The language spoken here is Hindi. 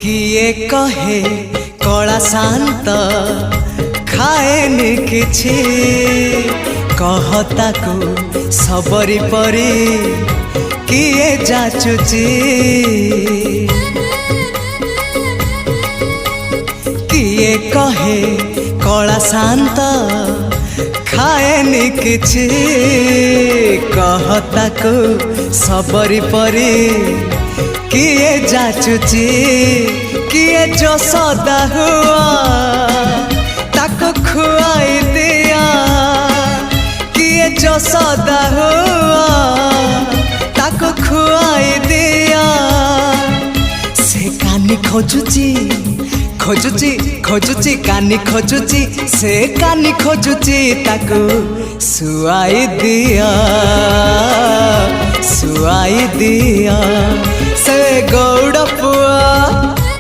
किए कहे कला शांत खाएनि किछि कहता को सबरी परी किए जाचुची किए कहे कला शांत खाएनि किछि कहता को सबरी परी किए जाचुची किए जो सदा हुआ ताको खुआई दिया किए जो सदा हुआ ताको खुआई दिया से कानी खोजुची खोजुची खोजुची कानी खोजुची से कानी खोजुची ताको सुआई दिया से गौड़ पुआ